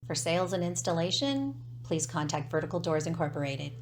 For sales and installation, please contact Vertical Doors Incorporated.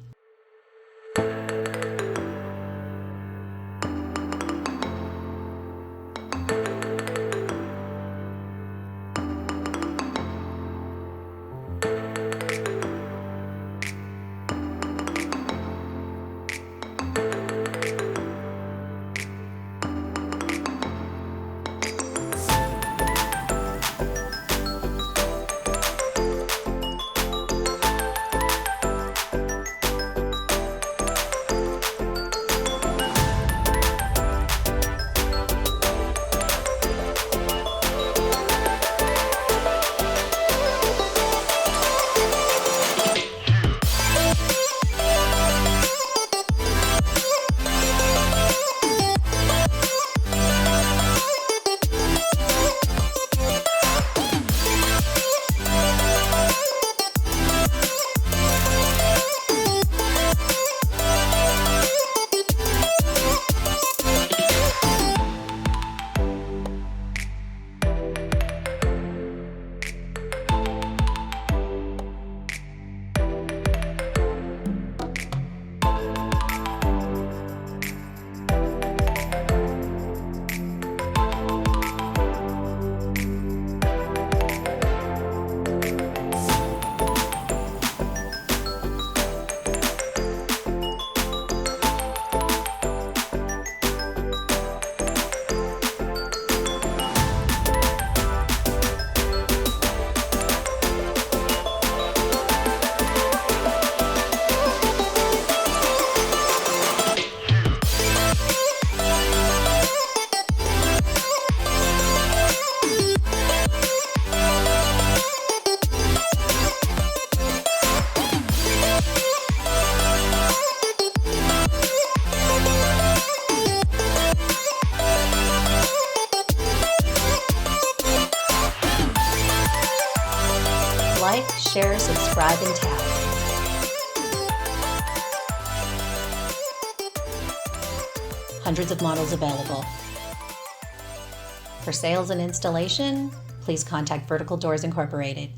Like, share, subscribe, and tap. Hundreds of models available. For sales and installation, please contact Vertical Doors Incorporated.